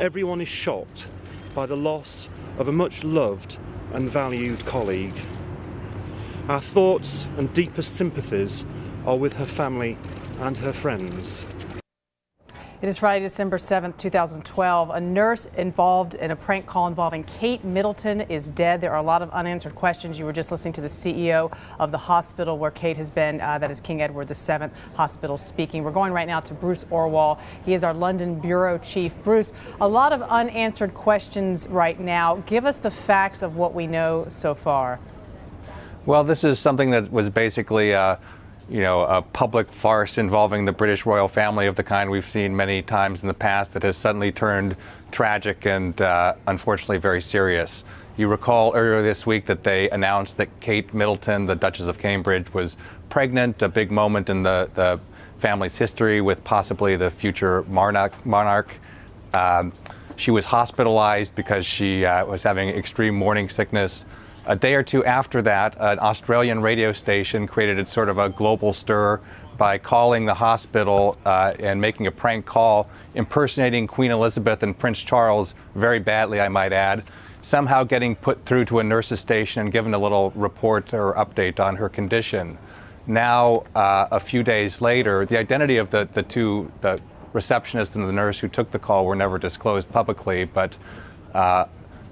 everyone is shocked by the loss of a much loved and valued colleague. Our thoughts and deepest sympathies are with her family and her friends. It is Friday, December 7th, 2012. A nurse involved in a prank call involving Kate Middleton is dead. There are a lot of unanswered questions. You were just listening to the CEO of the hospital where Kate has been, that is King Edward VII Hospital, speaking. We're going right now to Bruce Orwell. He is our London bureau chief. Bruce, a lot of unanswered questions right now. Give us the facts of what we know so far. Well, this is something that was basically a public farce involving the British royal family of the kind we've seen many times in the past that has suddenly turned tragic and unfortunately very serious. You recall earlier this week that they announced that Kate Middleton, the Duchess of Cambridge, was pregnant, a big moment in the family's history with possibly the future monarch. She was hospitalized because she was having extreme morning sickness. A day or two after that, an Australian radio station created sort of a global stir by calling the hospital and making a prank call, impersonating Queen Elizabeth and Prince Charles very badly, I might add, somehow getting put through to a nurse's station and given a little report or update on her condition. Now, a few days later, the identity of the receptionist and the nurse who took the call were never disclosed publicly, but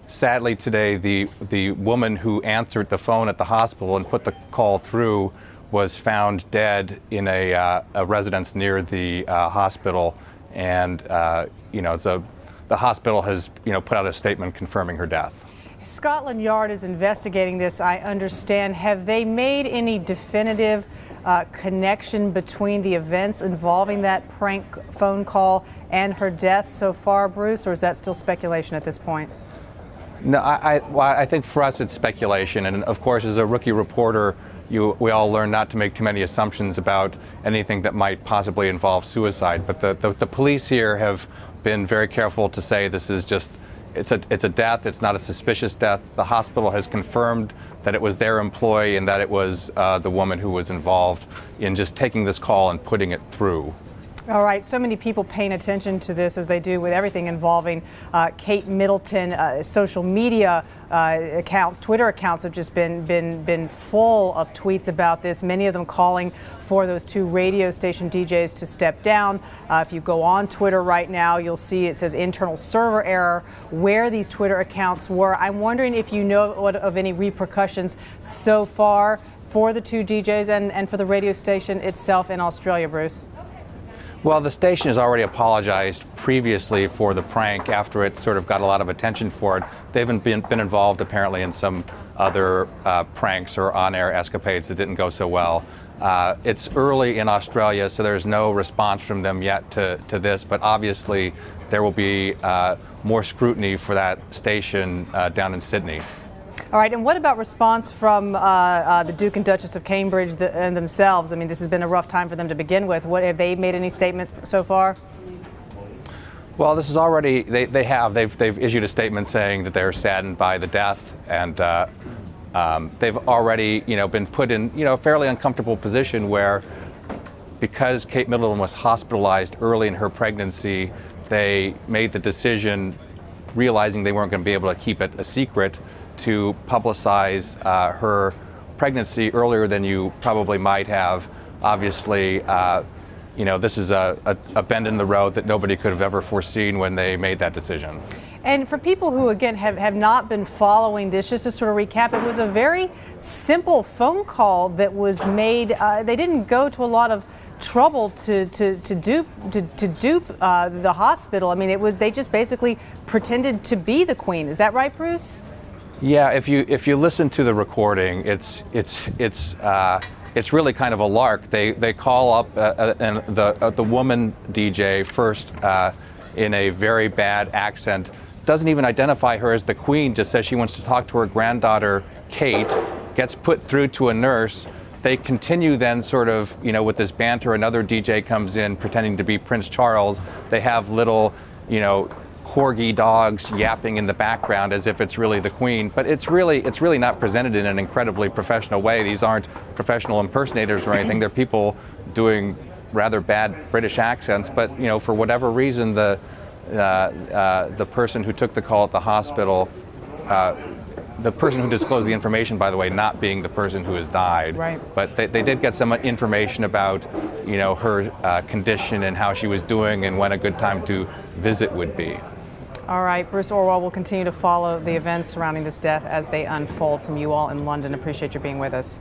sadly today, the woman who answered the phone at the hospital and put the call through was found dead in a residence near the hospital, and the hospital has put out a statement confirming her death. Scotland Yard is investigating this, I understand. Have they made any definitive connection between the events involving that prank phone call and her death so far, Bruce, or is that still speculation at this point? No, I think for us it's speculation, and of course as a rookie reporter we all learn not to make too many assumptions about anything that might possibly involve suicide, but the police here have been very careful to say this is just it's a death, it's not a suspicious death. The hospital has confirmed that it was their employee and that it was the woman who was involved in just taking this call and putting it through. All right, so many people paying attention to this as they do with everything involving Kate Middleton. Social media accounts, Twitter accounts have just been full of tweets about this, many of them calling for those two radio station DJs to step down. If you go on Twitter right now, you'll see it says internal server error where these Twitter accounts were. I'm wondering if you know of any repercussions so far for the two DJs and for the radio station itself in Australia, Bruce. Well, the station has already apologized previously for the prank after it sort of got a lot of attention for it. They've been involved apparently in some other pranks or on-air escapades that didn't go so well. It's early in Australia, so there's no response from them yet to this, but obviously there will be more scrutiny for that station down in Sydney. All right, and what about response from the Duke and Duchess of Cambridge and themselves? I mean, this has been a rough time for them to begin with. What have they made any statement so far? Well, this is already they've issued a statement saying that they're saddened by the death, and they've already been put in a fairly uncomfortable position where, because Kate Middleton was hospitalized early in her pregnancy, they made the decision, realizing they weren't going to be able to keep it a secret, to publicize her pregnancy earlier than you probably might have. Obviously, this is a bend in the road that nobody could have ever foreseen when they made that decision. And for people who, again, have not been following this, just to sort of recap, it was a very simple phone call that was made. They didn't go to a lot of trouble to dupe the hospital. I mean, they just basically pretended to be the Queen. Is that right, Bruce? Yeah, if you listen to the recording, it's really kind of a lark. They call up the woman DJ first in a very bad accent, doesn't even identify her as the Queen, just says she wants to talk to her granddaughter Kate, gets put through to a nurse. They continue then sort of with this banter. Another DJ comes in pretending to be Prince Charles. They have little corgi dogs yapping in the background as if it's really the Queen, but it's really not presented in an incredibly professional way. These aren't professional impersonators or anything. They're people doing rather bad British accents, but for whatever reason the the person who took the call at the hospital, the person who disclosed the information, by the way, not being the person who has died. Right. But they did get some information about, her condition and how she was doing and when a good time to visit would be. All right, Bruce Orwell will continue to follow the events surrounding this death as they unfold from you all in London. Appreciate you being with us.